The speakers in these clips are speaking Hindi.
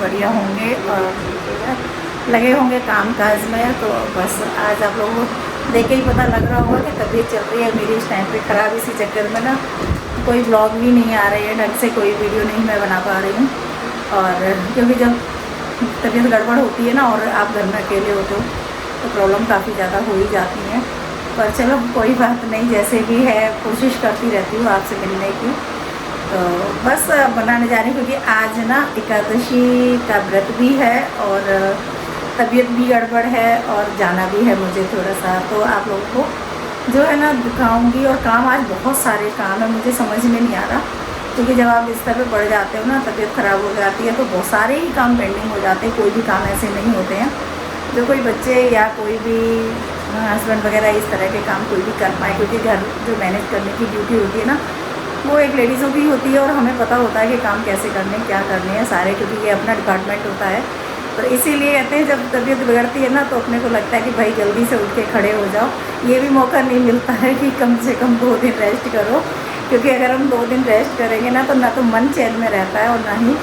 बढ़िया होंगे और लगे होंगे काम काज में। तो बस आज आप लोगों को देख के ही पता लग रहा होगा कि तबीयत चल रही है मेरी इस टाइम पे ख़राब। इसी चक्कर में ना कोई ब्लॉग भी नहीं आ रही है ढंग से, कोई वीडियो नहीं मैं बना पा रही हूँ। और क्योंकि जब तबीयत गड़बड़ होती है ना और आप घर में अकेले होते हो तो प्रॉब्लम काफ़ी ज़्यादा हो ही जाती है। पर चलो कोई बात नहीं, जैसे भी है कोशिश करती रहती हूँ आपसे मिलने की। तो बस बनाने जा रही हूँ क्योंकि आज ना एकादशी का व्रत भी है और तबीयत भी गड़बड़ है और जाना भी है मुझे थोड़ा सा। तो आप लोगों को जो है ना दिखाऊंगी। और काम आज बहुत सारे काम है, मुझे समझ में नहीं आ रहा क्योंकि जब आप बिस्तर पे पड़ जाते हो ना तबीयत ख़राब हो जाती है तो बहुत सारे ही काम पेंडिंग हो जाते हैं। कोई भी काम ऐसे नहीं होते हैं जो कोई बच्चे या कोई भी हस्बैंड वगैरह इस तरह के काम कोई भी कर पाए, क्योंकि घर जो मैनेज करने की ड्यूटी होती है ना वो एक लेडीज़ों की होती है और हमें पता होता है कि काम कैसे करने क्या करने हैं सारे, क्योंकि ये अपना डिपार्टमेंट होता है। तो इसीलिए कहते हैं जब तबीयत बिगड़ती है ना तो अपने को लगता है कि भाई जल्दी से उठ के खड़े हो जाओ। ये भी मौका नहीं मिलता है कि कम से कम 2 दिन रेस्ट करो, क्योंकि अगर हम 2 दिन रेस्ट करेंगे ना तो मन चैन में रहता है और ना ही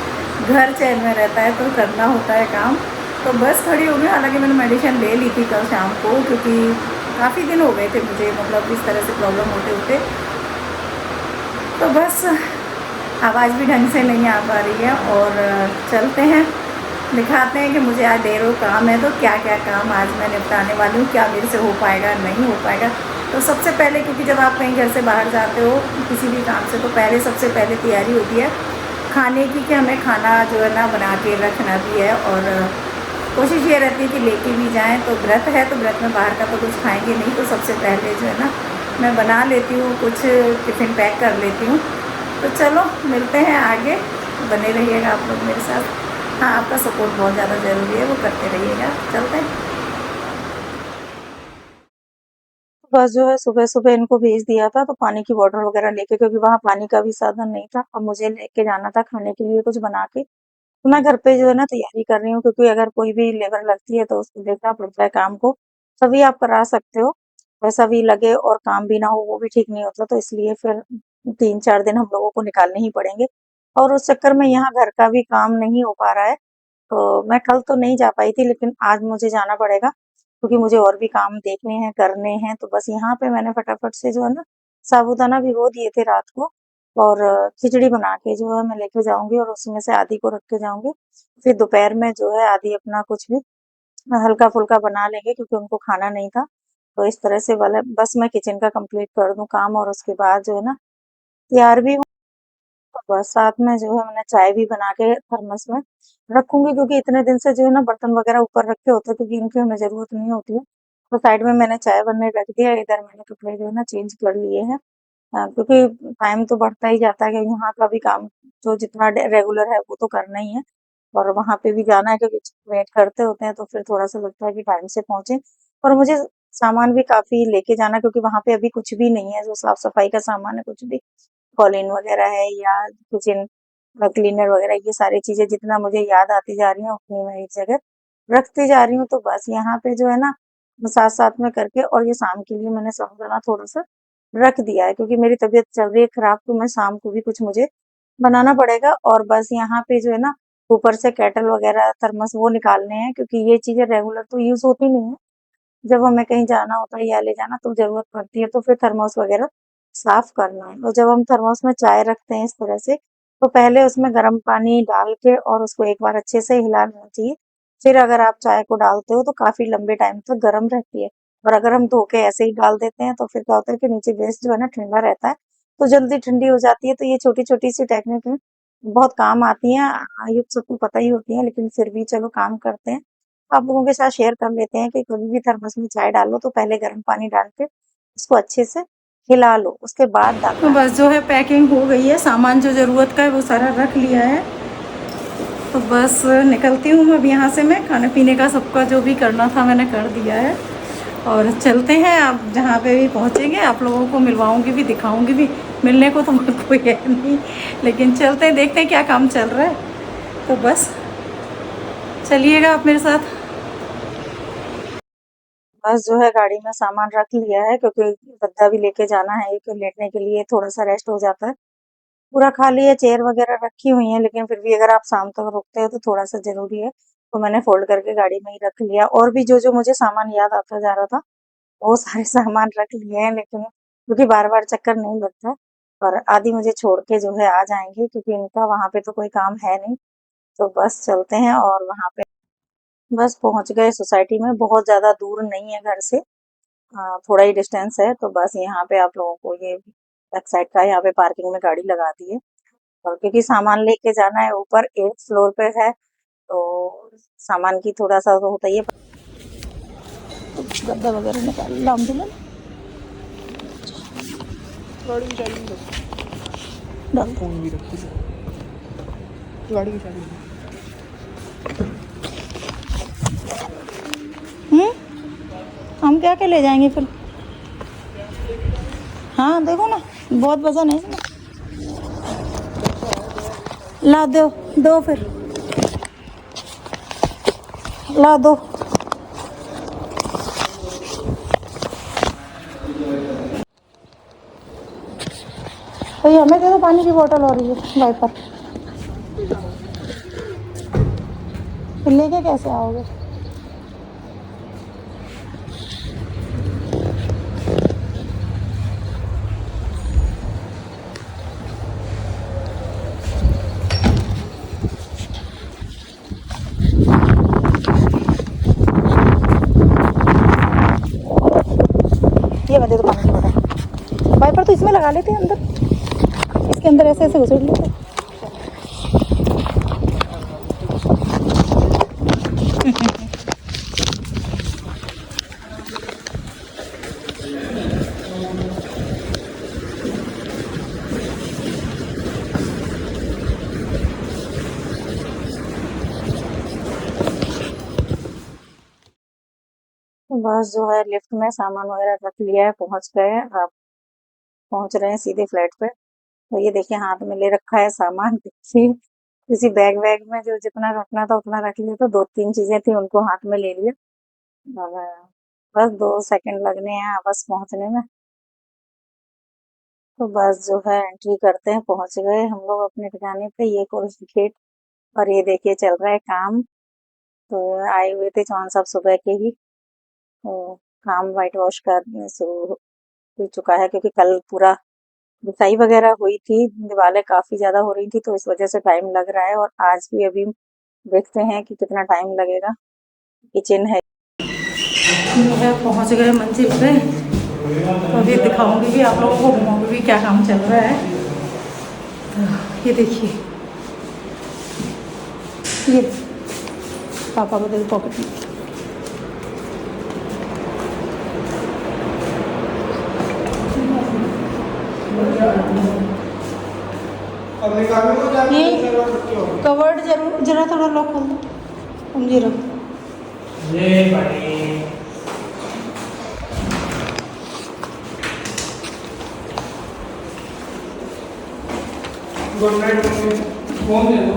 घर चैन में रहता है, तो करना होता है काम। तो बस खड़ी हो गई। हालांकि मैंने मेडिसिन ले ली थी कल शाम को, क्योंकि काफ़ी दिन हो गए थे मुझे मतलब इस तरह से प्रॉब्लम होते होते। तो बस आवाज़ भी ढंग से नहीं आ पा रही है। और चलते हैं दिखाते हैं कि मुझे आज देर हो काम है तो क्या क्या काम आज मैं निपटाने वाली हूँ, क्या मेरे से हो पाएगा नहीं हो पाएगा। तो सबसे पहले, क्योंकि जब आप कहीं घर से बाहर जाते हो किसी भी काम से, तो पहले सबसे पहले तैयारी होती है खाने की, कि हमें खाना जो है ना बना के रखना भी है। और कोशिश ये रहती है कि लेके भी जाएं। तो व्रत है तो व्रत में बाहर का तो कुछ खाएंगे नहीं, तो सबसे पहले जो है ना मैं बना लेती हूँ, कुछ टिफ़िन पैक कर लेती हूँ। तो चलो मिलते हैं आगे, बने रहिएगा आप लोग मेरे साथ। हाँ, आपका सपोर्ट बहुत ज़्यादा ज़रूरी है, वो करते रहिएगा। चलते हैं। बस जो है सुबह-सुबह इनको भेज दिया था तो पानी की बॉटल वगैरह लेके, क्योंकि वहाँ पानी का भी साधन नहीं था और मुझे लेके जाना था खाने के लिए कुछ बना के। तो मैं घर पे जो है ना तैयारी कर रही हूँ, क्योंकि अगर कोई भी लेबर लगती है तो उसको देखना पड़ता है काम को। तभी आप करा सकते हो। पैसा भी लगे और काम भी ना हो वो भी ठीक नहीं होता, तो इसलिए फिर 3-4 दिन हम लोगों को निकालने ही पड़ेंगे। और उस चक्कर में यहाँ घर का भी काम नहीं हो पा रहा है। तो मैं कल तो नहीं जा पाई थी, लेकिन आज मुझे जाना पड़ेगा क्योंकि मुझे और भी काम देखने हैं, करने हैं। तो बस यहाँ पे मैंने फटाफट से जो है ना साबूदाना भिगो दिए थे रात को, और खिचड़ी बना के जो है मैं लेके जाऊँगी और उसमें से आधी को रख के जाऊँगी। फिर दोपहर में जो है आधी अपना कुछ भी हल्का-फुल्का बना लेंगे, क्योंकि उनको खाना नहीं था। तो इस तरह से वाला बस मैं किचन का कंप्लीट कर दूँ काम, और उसके बाद जो है ना तैयार भी बस साथ में जो है मैंने चाय भी बना के थर्मस में रखूंगी, क्योंकि इतने दिन से जो है ना बर्तन वगैरह ऊपर रखे होते हैं, क्योंकि इनकी हमें जरूरत नहीं होती है। तो साइड में मैंने चाय बनने रख दिया, इधर मैंने कपड़े जो है ना चेंज कर लिए हैं। क्योंकि टाइम तो बढ़ता ही जाता है, कि यहाँ का भी काम जो जितना रेगुलर है वो तो करना ही है, और वहां पे भी जाना है, क्योंकि वेट करते होते हैं तो फिर थोड़ा सा लगता है कि टाइम से पहुंचे। और मुझे सामान भी काफी लेके जाना, क्योंकि वहां पे अभी कुछ भी नहीं है जो साफ सफाई का सामान है, कुछ भी कॉलिन वगैरह है या किचन क्लीनर वगैरह, ये सारी चीजें जितना मुझे याद आती जा रही हैं उतनी मैं एक जगह रखती जा रही हूँ। तो बस यहाँ पे जो है ना साथ साथ में करके, और ये शाम के लिए मैंने साबुदाना थोड़ा सा रख दिया है, क्योंकि मेरी तबीयत चल रही है खराब, तो मैं शाम को भी कुछ मुझे बनाना पड़ेगा। और बस यहाँ पे जो है ना ऊपर से केटल वगैरह थर्मस वो निकालने हैं, क्योंकि ये चीजें रेगुलर तो यूज होती नहीं है। जब हमें कहीं जाना होता है या ले जाना तो ज़रूरत पड़ती है, तो फिर थर्मस वगैरह साफ करना है। और जब हम थर्मस में चाय रखते हैं इस तरह से, तो पहले उसमें गर्म पानी डाल के और उसको एक बार अच्छे से हिला लेना चाहिए। फिर अगर आप चाय को डालते हो तो काफी लंबे टाइम तक गर्म रहती है। और अगर हम धो के ऐसे ही डाल देते हैं तो फिर क्या होता है कि नीचे बेस जो है ना ठंडा रहता है, तो जल्दी ठंडी हो जाती है। तो ये छोटी छोटी सी टेक्निक है, बहुत काम आती हैं। ये सबको पता ही होती है, लेकिन फिर भी चलो काम करते हैं। आप लोगों के साथ शेयर कर लेते हैं कि कभी भी थर्मस में चाय डालो तो पहले गर्म पानी डाल के उसको अच्छे से हिला लो, उसके बाद तो डालना है। बस जो है पैकिंग हो गई है, सामान जो ज़रूरत का है वो सारा रख लिया है। तो बस निकलती हूँ अब यहाँ से। मैं खाने पीने का सबका जो भी करना था मैंने कर दिया है। और चलते हैं, आप जहाँ पे भी पहुँचेंगे आप लोगों को मिलवाऊँगी भी, दिखाऊँगी भी। मिलने को तो कोई है नहीं, लेकिन चलते हैं, देखते हैं क्या काम चल रहा है। तो बस चलिएगा आप मेरे साथ। बस जो है गाड़ी में सामान रख लिया है, क्योंकि गद्दा भी लेके जाना है, एक लेटने के लिए थोड़ा सा रेस्ट हो जाता है। पूरा खाली है, चेयर वगैरह रखी हुई है, लेकिन फिर भी अगर आप शाम तक रुकते हो तो थोड़ा सा जरूरी है, तो मैंने फोल्ड करके गाड़ी में ही रख लिया। और भी जो जो मुझे सामान याद आता जा रहा था वो सारे सामान रख लिए हैं, लेकिन क्योंकि बार बार चक्कर नहीं लगता। और आदि मुझे छोड़ के जो है आ जाएंगे, क्योंकि इनका वहां पे तो कोई काम है नहीं। तो बस चलते हैं और वहां पे बस पहुंच गए सोसाइटी में। बहुत ज्यादा दूर नहीं है घर से, थोड़ा ही डिस्टेंस है। तो बस यहाँ पे आप लोगों को ये बैक साइड का यहाँ पे पार्किंग में गाड़ी लगा दी है। और क्योंकि सामान लेके जाना है, ऊपर 8th फ्लोर पे है, तो सामान की थोड़ा सा तो होता ही है। तो गद्दा वगैरह निकाल लाम दूँ गाड़ी की चाबी नहीं डाल रखी, फोन भी रखी थी, गाड़ी की चाबी नहीं। हम क्या क्या ले जाएंगे फिर? हाँ देखो ना, बहुत वजन है इसमें। ला दो, दो फिर ला दो। तो ये हमें दे दो पानी की बोतल और ये वाइपर। फिर लेके कैसे आओगे? ये मैं दे दो पानी की बोतल। वाइपर तो इसमें लगा लेते हैं अंदर, इसके अंदर ऐसे ऐसे घुसेड़ लेते। तो बस जो है लिफ्ट में सामान वगैरह रख लिया है, पहुंच गए। अब पहुंच रहे हैं सीधे फ्लैट पे। तो ये देखिए हाथ में ले रखा है सामान। किसी बैग वैग में जो जितना रखना था उतना रख लिया। तो 2-3 चीजें थी उनको हाथ में ले लिया। और बस 2 सेकंड लगने हैं बस पहुंचने में। तो बस जो है एंट्री करते हैं, पहुंच गए हम लोग अपने ठिकाने पे। ये कोर्स गेट। और ये देखिए चल रहा है काम। तो आए हुए थे चौहान साहब सुबह के ही। तो काम वाइट वॉश करने शुरू हो चुका है, क्योंकि कल पूरा धुलाई वगैरह हुई थी, दीवारें काफी ज्यादा हो रही थी, तो इस वजह से टाइम लग रहा है। और आज भी अभी देखते हैं कि कितना टाइम लगेगा। किचन है जो है, पहुंच गए मंजिल पे। तो अभी दिखाऊंगी भी आप लोगों को, घुमाऊंगी भी क्या काम चल रहा है। तो ये देखिए, ये पापा को दे पॉकेट में। अब निकालने को जाके ये कवर्ड जरूर जरा थोड़ा लॉक खोल दो, तुम जी रखो। ये बड़ी गुड नाइट, फोन दे दो।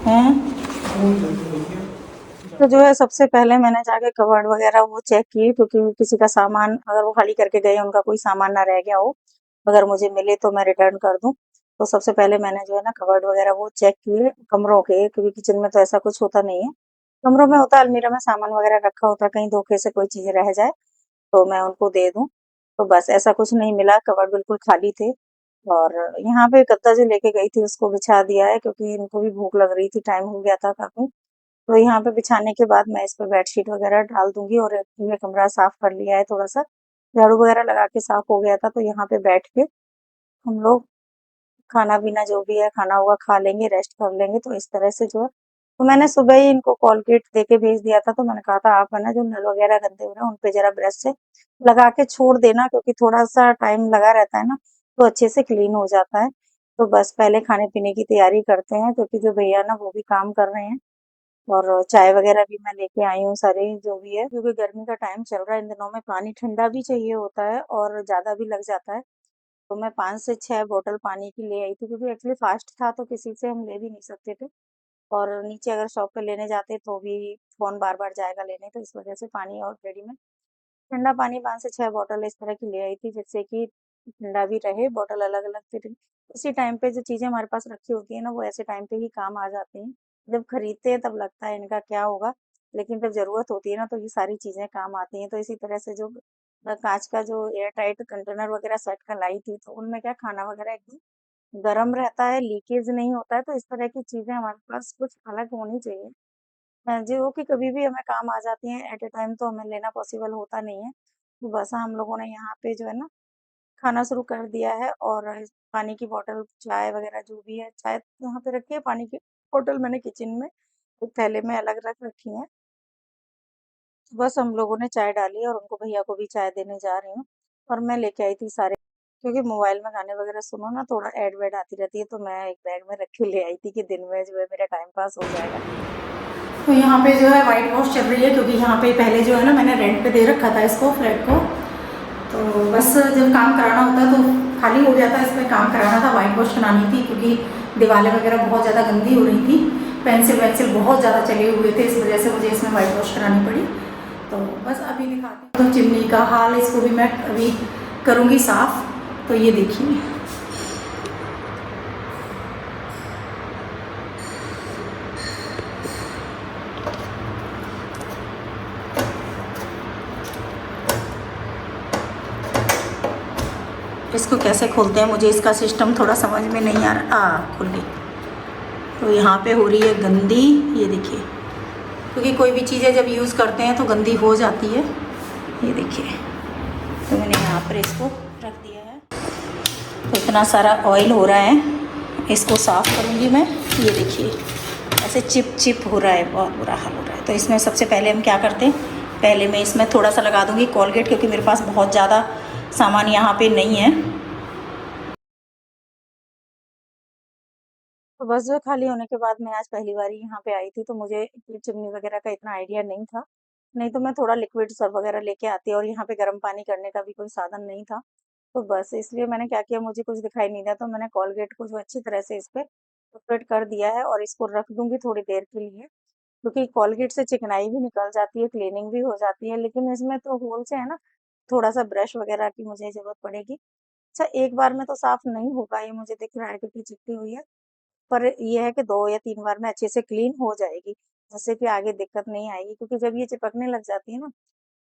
हैं फोन दे दो। तो जो है सबसे पहले मैंने जाके कवर्ड वगैरह वो चेक किए, क्योंकि किसी का सामान अगर वो खाली करके गए, उनका कोई सामान ना रह गया हो, अगर मुझे मिले तो मैं रिटर्न कर दूं। तो सबसे पहले मैंने जो है ना कवर्ड वगैरह वो चेक किए कमरों के, क्योंकि किचन में तो ऐसा कुछ होता नहीं है। कमरों में होता है, अलमीरा में सामान वगैरह रखा होता है, कहीं धोखे से कोई चीज रह जाए तो मैं उनको दे दूं। तो बस ऐसा कुछ नहीं मिला, कवर्ड बिल्कुल खाली थे। और यहाँ पे गद्दा जो लेके गई थी उसको बिछा दिया है, क्योंकि इनको भी भूख लग रही थी, टाइम हो गया था काफी। तो यहाँ पे बिछाने के बाद मैं इस पे बेडशीट वगैरह डाल दूंगी। और ये कमरा साफ कर लिया है, थोड़ा सा झाड़ू वगैरह लगा के साफ हो गया था। तो यहाँ पे बैठ के हम लोग खाना पीना जो भी है, खाना होगा खा लेंगे, रेस्ट कर लेंगे। तो इस तरह से जो है, तो मैंने सुबह ही इनको कोलगेट दे के भेज दिया था। तो मैंने कहा था आप है ना जो नल वगैरह गंदे हो रहे हैं उन पे जरा ब्रश से लगा के छोड़ देना, क्योंकि थोड़ा सा टाइम लगा रहता है ना, तो अच्छे से क्लीन हो जाता है। तो बस पहले खाने पीने की तैयारी करते हैं, क्योंकि जो भैया ना वो भी काम कर रहे हैं। और चाय वगैरह भी मैं लेके आई हूँ सारे जो भी है, क्योंकि गर्मी का टाइम चल रहा है, इन दिनों में पानी ठंडा भी चाहिए होता है और ज्यादा भी लग जाता है। तो मैं 5 से 6 बोतल पानी की ले आई थी, क्योंकि एक्चुअली फास्ट था तो किसी से हम ले भी नहीं सकते थे। और नीचे अगर शॉप पे लेने जाते तो भी फोन बार बार जाएगा लेने, तो इस वजह से पानी ऑलरेडी में ठंडा पानी 5 से 6 बोतल इस तरह की ले आई थी, जिससे कि कि ठंडा भी रहे, बॉटल अलग-अलग फिर उसी टाइम पे जो चीज़ें हमारे पास रखी होती है ना, वो ऐसे टाइम पे ही काम आ जाती हैं। जब खरीदते हैं तब लगता है इनका क्या होगा, लेकिन जब ज़रूरत होती है ना, तो ये सारी चीज़ें काम आती हैं। तो इसी तरह से जो काँच का जो एयर टाइट कंटेनर वगैरह सेट कर लाई थी, तो उनमें क्या खाना वगैरह एकदम गरम रहता है, लीकेज नहीं होता है, तो इस तरह की चीज़ें हमारे पास कुछ अलग होनी चाहिए। जो कि कभी भी हमें काम आ जाती हैं, एट अ टाइम तो हमें लेना पॉसिबल होता नहीं है। तो बस हम लोगों ने यहाँ पे जो है ना खाना शुरू कर दिया है, और पानी की बॉटल, चाय वगैरह जो भी है, चाय यहाँ पे रखी है, पानी की बॉटल मैंने किचन में एक थैले में अलग रख रखी है। तो बस हम लोगों ने चाय डाली और उनको, भैया को भी चाय देने जा रही हूँ। और मैं लेके आई थी सारे, क्योंकि मोबाइल में गाने वगैरह सुनो ना, थोड़ा ऐड वैड आती रहती है, तो मैं एक बैग में रख के ले आई थी कि दिन में जो है मेरा टाइम पास हो जाएगा। तो यहाँ पे जो है वाइट वॉश चल रही है, क्योंकि यहाँ पे पहले जो है ना मैंने रेंट पे दे रखा था इसको, फ्लैट को। तो बस जब काम कराना होता है तो खाली हो जाता है, इसमें काम कराना था, वाइट वॉश करानी थी, क्योंकि दीवारें वगैरह बहुत ज़्यादा गंदी हो रही थी, पेंसिल वेंसिल बहुत ज़्यादा चले हुए थे, इस वजह से मुझे इसमें वाइट वॉश करानी पड़ी। तो बस अभी दिखाती हूँ तो चिमनी का हाल, इसको भी मैं अभी करूँगी साफ़। तो ये देखिए, इसको कैसे खोलते हैं, मुझे इसका सिस्टम थोड़ा समझ में नहीं आ रहा। खुल गई। तो यहाँ पे हो रही है गंदी, ये देखिए, क्योंकि कोई भी चीज़ें जब यूज़ करते हैं तो गंदी हो जाती है। ये देखिए, तो मैंने यहाँ पर इसको रख दिया है। तो इतना सारा ऑयल हो रहा है, इसको साफ़ करूँगी मैं। ये देखिए, ऐसे चिप चिप हो रहा है, बहुत बुरा हाल हो रहा है। तो इसमें सबसे पहले हम क्या करते हैं, पहले मैं इसमें थोड़ा सा लगा दूँगी कोलगेट, क्योंकि मेरे पास बहुत ज़्यादा सामान यहाँ पे नहीं है। तो बस जो खाली होने के बाद मैं आज पहली बार ही यहाँ पे आई थी, तो मुझे ये चिमनी वगैरह का इतना आइडिया नहीं था। नहीं तो मैं थोड़ा लिक्विड सर्फ वगैरह लेके आती, और यहाँ पे गर्म पानी करने का भी कोई साधन नहीं था। तो बस इसलिए मैंने क्या किया, मुझे कुछ दिखाई नहीं दिया, तो मैंने कोलगेट को जो अच्छी तरह से इस पे स्प्रेड कर दिया है, और इसको रख दूंगी थोड़ी देर के लिए, क्योंकि कोलगेट से चिकनाई भी निकल जाती है, क्लीनिंग भी हो जाती है, लेकिन इसमें तो होल से है ना, थोड़ा सा ब्रश वगैरह की मुझे जरूरत पड़ेगी। अच्छा, एक बार में तो साफ नहीं होगा, ये मुझे दिख रहा है क्योंकि चिपकी हुई है। पर ये है कि 2 या 3 बार में अच्छे से क्लीन हो जाएगी, जिससे कि आगे दिक्कत नहीं आएगी, क्योंकि जब ये चिपकने लग जाती है ना,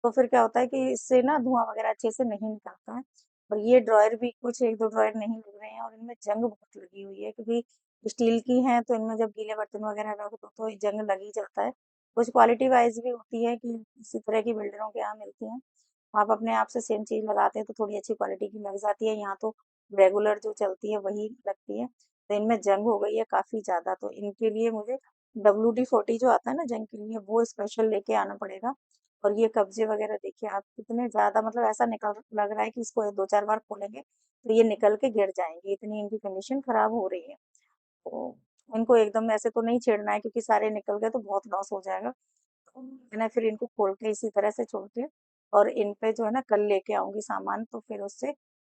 तो फिर क्या होता है कि इससे ना धुआं वगैरह अच्छे से नहीं निकलता है। और ये ड्रॉयर भी कुछ 1-2 ड्रॉयर नहीं लग रहे हैं, और इनमें जंग बहुत लगी हुई है, क्योंकि स्टील की हैं, तो इनमें जब गीले बर्तन वगैरह रख दो तो ये जंग लग ही जाता है। कुछ क्वालिटी वाइज़ भी होती है कि इसी तरह की बिल्डरों के यहाँ मिलती हैं। आप अपने आप से सेम चीज़ लगाते हैं तो थोड़ी अच्छी क्वालिटी की लग जाती है, यहाँ तो रेगुलर जो चलती है वही लगती है। तो इनमें जंग हो गई है काफ़ी ज़्यादा, तो इनके लिए मुझे WD-40 जो आता है ना जंग के लिए, वो स्पेशल लेके आना पड़ेगा। और ये कब्जे वगैरह देखिए आप कितने ज़्यादा, मतलब ऐसा निकल लग रहा है कि इसको 2-4 बार खोलेंगे तो ये निकल के गिर जाएंगे, इतनी इनकी कंडीशन खराब हो रही है। तो इनको एकदम ऐसे तो नहीं छेड़ना है, क्योंकि सारे निकल गए तो बहुत लॉस हो जाएगा। तो मैंने फिर इनको खोल के इसी तरह से छोड़ के, और इन पे जो है ना कल लेके आऊंगी सामान, तो फिर उससे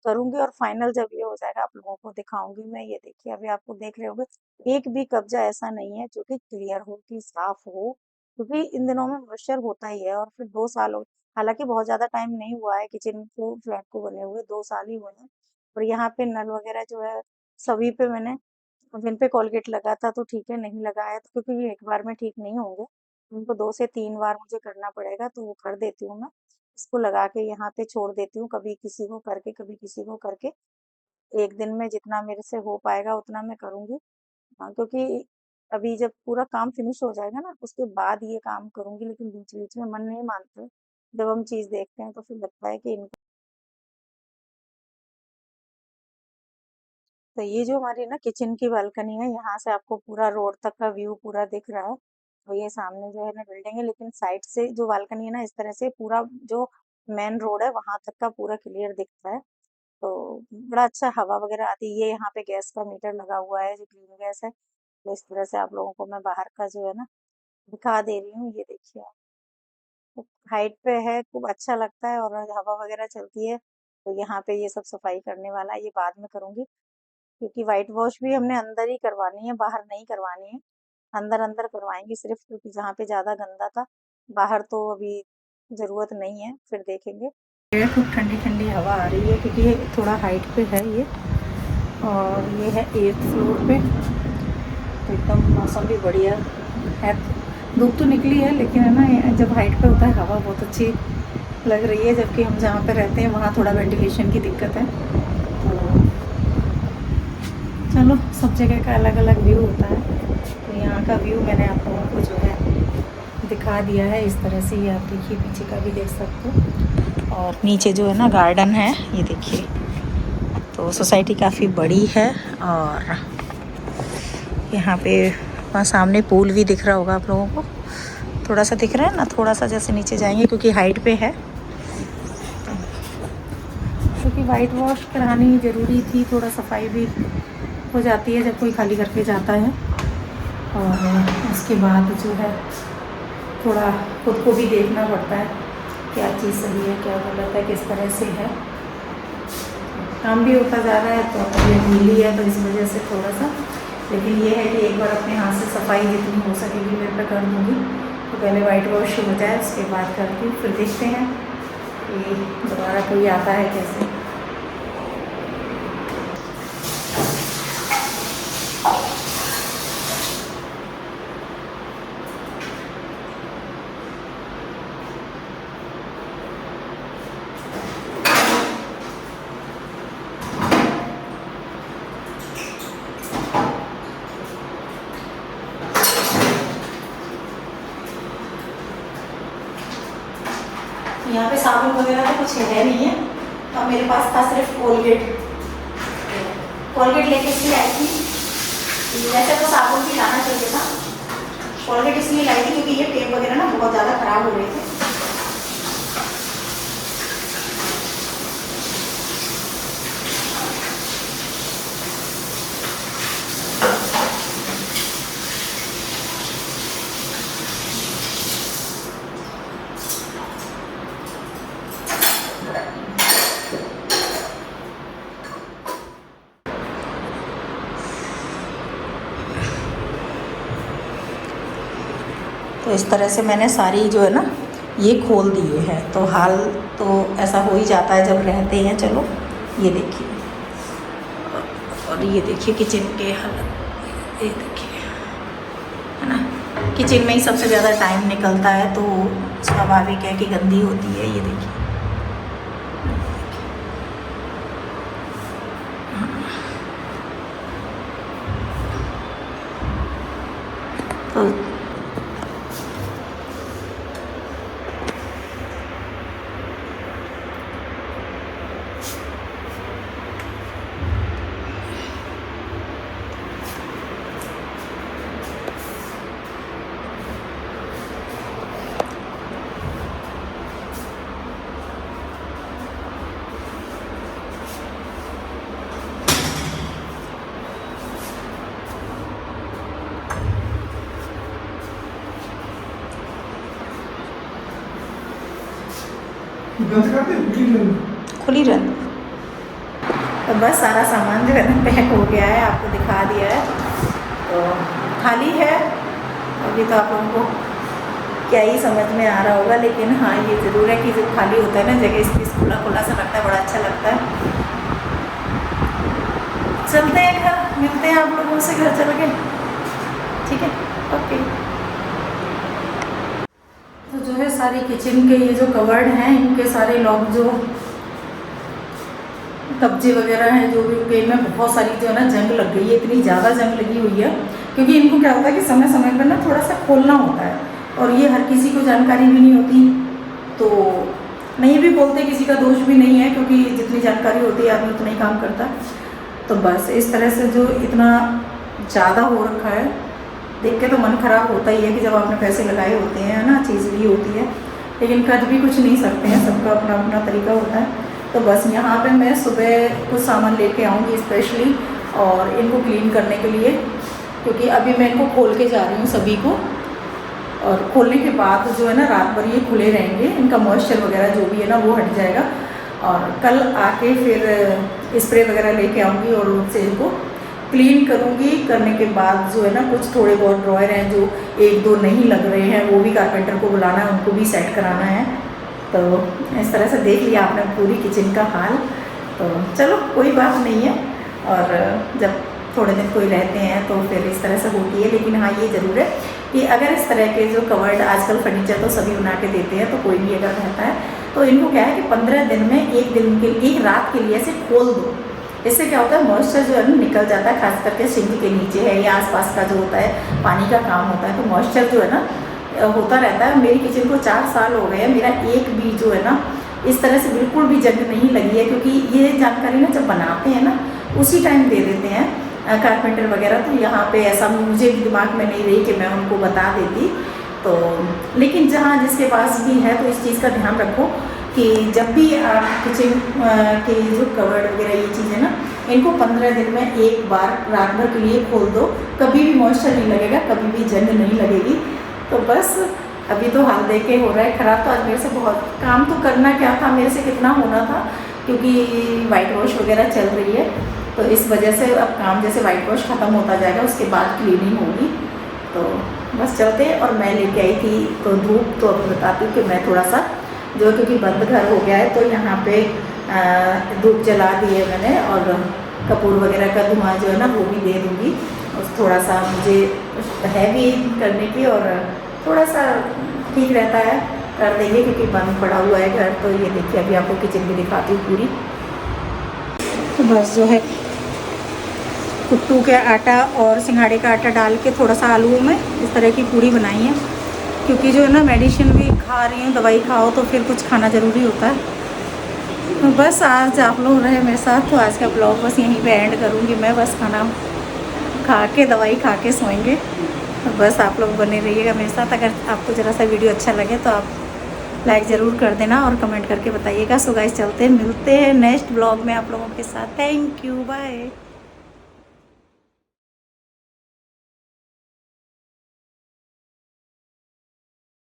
करूंगी, और फाइनल जब ये हो जाएगा आप लोगों को दिखाऊंगी मैं। ये देखिए, अभी आपको देख रहे होंगे, एक भी कब्जा ऐसा नहीं है जो कि क्लियर हो, कि साफ हो, क्योंकि इन दिनों में मॉइस्चर होता ही है। और फिर 2 साल हो, हालांकि बहुत ज्यादा टाइम नहीं हुआ है किचन को, फ्लैट को बने हुए 2 साल ही हुए हैं। और यहाँ पे नल वगैरह जो है सभी पे मैंने, जिन पे कोलगेट लगा था तो ठीक है, नहीं लगाया तो क्योंकि ये एक बार में ठीक नहीं होंगे, उनको 2 से 3 बार मुझे करना पड़ेगा, तो वो कर देती हूँ मैं। इसको लगा के यहाँ पे छोड़ देती हूँ, कभी किसी को करके कभी किसी को करके, एक दिन में जितना मेरे से हो पाएगा उतना मैं करूँगी। हाँ, क्योंकि अभी जब पूरा काम फिनिश हो जाएगा ना, उसके बाद ये काम करूँगी, लेकिन बीच-बीच में मन नहीं मानता। जब हम चीज़ देखते हैं तो फिर लगता है कि इनको, तो ये जो हमारी ना किचन की बालकनी है, यहाँ से आपको पूरा रोड तक का व्यू पूरा दिख रहा है। और ये सामने जो है ना बिल्डिंग है, लेकिन साइड से जो बालकनी है ना, इस तरह से पूरा जो मेन रोड है वहां तक का पूरा क्लियर दिखता है। तो बड़ा अच्छा हवा वगैरह आती है। ये यहाँ पे गैस का मीटर लगा हुआ है, जो ग्रीन गैस है। तो इस तरह से आप लोगों को मैं बाहर का जो है ना दिखा दे रही हूँ, ये देखिए आप। तो हाइट पे है, खूब अच्छा लगता है, और हवा वगैरह चलती है। तो यहाँ पे ये सब सफाई करने वाला है, ये बाद में करूंगी, क्योंकि व्हाइट वॉश भी हमने अंदर ही करवानी है, बाहर नहीं करवानी है। अंदर अंदर करवाएंगे सिर्फ, क्योंकि जहाँ पे ज्यादा गंदा था, बाहर तो अभी जरूरत नहीं है, फिर देखेंगे। खूब ठंडी ठंडी हवा आ रही है क्योंकि ये थोड़ा हाइट पे है ये, और ये है 8th फ्लोर पे। तो एकदम मौसम भी बढ़िया है। धूप तो निकली है लेकिन है ना, जब हाइट पे होता है हवा बहुत अच्छी लग रही है, जबकि हम जहाँ पे रहते हैं वहाँ थोड़ा वेंटिलेशन की दिक्कत है। तो चलो, सब जगह का अलग अलग व्यू होता है। तो यहाँ का व्यू मैंने आप लोगों को जो है दिखा दिया है इस तरह से। ये आप देखिए, पीछे का भी देख सकते हो, और नीचे जो है ना गार्डन है, ये देखिए। तो सोसाइटी काफ़ी बड़ी है, और यहाँ पे वहाँ सामने पूल भी दिख रहा होगा आप लोगों को, थोड़ा सा दिख रहा है ना, थोड़ा सा जैसे नीचे जाएंगे क्योंकि हाइट पे है, क्योंकि वाइट वॉश करानी ज़रूरी थी, थोड़ा सफाई भी हो जाती है जब कोई खाली करके जाता है। और उसके बाद जो है थोड़ा खुद को भी देखना पड़ता है, क्या चीज़ सही है क्या गलत है, किस तरह से है। काम भी होता जा रहा है, तो तबीयत ढीली है तो इस वजह से थोड़ा सा, लेकिन ये है कि एक बार अपने हाथ से सफाई जितनी हो सकेगी मेरे पे कर दूँगी। तो पहले वाइट वॉश हो जाए, उसके बाद करती हूँ, फिर देखते हैं कि दोबारा कोई आता है कैसे। यहाँ पे साबुन वगैरह तो कुछ है नहीं है, तो मेरे पास था सिर्फ कोलगेट लेके इसलिए आई थी। वैसे तो साबुन भी लाना चाहिए था, कोलगेट इसलिए लाई थी क्योंकि ये टेप वगैरह ना बहुत ज़्यादा ख़राब हो रहे थे। तो इस तरह से मैंने सारी जो है ना ये खोल दिए हैं। तो हाल तो ऐसा हो ही जाता है जब रहते हैं। चलो ये देखिए, और ये देखिए किचन के हालत, ये देखिए, है ना, किचन में ही सबसे ज़्यादा टाइम निकलता है, तो स्वाभाविक है कि गंदी होती है। ये देखिए, तो बंद कर दे, खुली रहती। तो बस सारा सामान जो है ना पैक हो गया है, आपको दिखा दिया है। तो खाली है अभी, तो आप लोगों को क्या ही समझ में आ रहा होगा, लेकिन हाँ ये ज़रूर है कि जब खाली होता है ना जगह, स्पेस खुला खुला सा लगता है, बड़ा अच्छा लगता है। चलते हैं घर, मिलते हैं आप लोगों से घर चल के, ठीक है, ओके। तो जो है सारी किचन के ये जो कवर्ड हैं, इनके सारे लॉक जो कब्जे वगैरह हैं, जो भी उनके, इनमें बहुत सारी जो है ना जंग लग गई है, इतनी ज़्यादा जंग लगी हुई है। क्योंकि इनको क्या होता है कि समय समय पर ना थोड़ा सा खोलना होता है, और ये हर किसी को जानकारी भी नहीं होती, तो नहीं भी बोलते, किसी का दोष भी नहीं है, क्योंकि जितनी जानकारी होती है आदमी उतना ही काम करता। तो बस इस तरह से जो इतना ज़्यादा हो रखा है, देख के तो मन ख़राब होता ही है कि जब आपने पैसे लगाए होते हैं ना, चीज़ ली होती है, लेकिन कर भी कुछ नहीं सकते हैं, सबका अपना अपना तरीका होता है। तो बस यहाँ पे मैं सुबह कुछ सामान लेके आऊँगी स्पेशली, और इनको क्लीन करने के लिए, क्योंकि अभी मैं इनको खोल के जा रही हूँ सभी को, और खोलने के बाद जो है ना रात भर ये खुले रहेंगे, इनका मॉइस्चर वगैरह जो भी है ना वो हट जाएगा, और कल आके फिर स्प्रे वगैरह लेके आऊँगी और उनसे इनको क्लीन करूँगी। करने के बाद जो है ना कुछ थोड़े बहुत ड्रॉयर हैं जो 1-2 नहीं लग रहे हैं, वो भी कारपेंटर को बुलाना है, उनको भी सेट कराना है। तो इस तरह से देख लिया आपने पूरी किचन का हाल। तो चलो कोई बात नहीं है, और जब थोड़े दिन कोई रहते हैं तो फिर इस तरह से होती है। लेकिन हाँ ये ज़रूर है कि अगर इस तरह के जो कवर्ड आजकल फर्नीचर तो सभी बना के देते हैं, तो कोई भी अगर रहता है तो इनको क्या है कि 15 दिन में एक रात के लिए ऐसे खोल दो। इससे क्या होता है, मॉइस्चर जो है ना निकल जाता है, खास करके सिंक के नीचे है या आसपास का जो होता है पानी का काम होता है, तो मॉइस्चर जो है ना होता रहता है। मेरी किचन को 4 साल हो गए हैं, मेरा एक भी जो है ना इस तरह से बिल्कुल भी जंग नहीं लगी है, क्योंकि ये जानकारी ना जब बनाते हैं ना उसी टाइम दे देते हैं कारपेंटर वगैरह। तो यहाँ पे ऐसा मुझे भी दिमाग में नहीं रही कि मैं उनको बता देती। तो लेकिन जहाँ जिसके पास भी है तो इस चीज़ का ध्यान रखो कि जब भी आप किचन के जो कवर्ड वगैरह ये चीज़ें ना, इनको 15 दिन में एक बार रात भर के लिए खोल दो। कभी भी मॉइस्चर नहीं लगेगा, कभी भी जंग नहीं लगेगी। तो बस अभी तो हाल देख के हो रहा है ख़राब। तो आज मेरे से बहुत काम तो करना क्या था, मेरे से कितना होना था, क्योंकि वाइट वॉश वगैरह चल रही है। तो इस वजह से अब काम जैसे वाइट वॉश ख़त्म होता जाएगा उसके बाद क्लीनिंग होगी। तो बस चलते। और मैं लेके आई थी तो धूप, तो अब बताती हूँ कि मैं थोड़ा सा जो, क्योंकि बंद घर हो गया है तो यहाँ पे धूप जला दी है मैंने, और कपूर वगैरह का धुआं जो है ना वो भी दे दूँगी। और थोड़ा सा मुझे है भी करने की, और थोड़ा सा ठीक रहता है, कर देंगे क्योंकि बंद पड़ा हुआ है घर। तो ये देखिए अभी आपको किचन भी दिखाती हूँ पूरी। तो बस जो है कुट्टू के आटा और सिंघाड़े का आटा डाल के थोड़ा सा आलूओं में इस तरह की पूरी बनाई है, क्योंकि जो है ना मेडिसिन भी खा रही हूँ, दवाई खाओ तो फिर कुछ खाना ज़रूरी होता है। तो बस आज आप लोग रहे मेरे साथ, तो आज का ब्लॉग बस यहीं पे एंड करूँगी मैं। बस खाना खा के दवाई खा के सोएंगे। तो बस आप लोग बने रहिएगा मेरे साथ। अगर आपको ज़रा सा वीडियो अच्छा लगे तो आप लाइक ज़रूर कर देना और कमेंट करके बताइएगा। सो गाइस चलते हैं, मिलते हैं नेक्स्ट ब्लॉग में आप लोगों के साथ। Thank you, bye.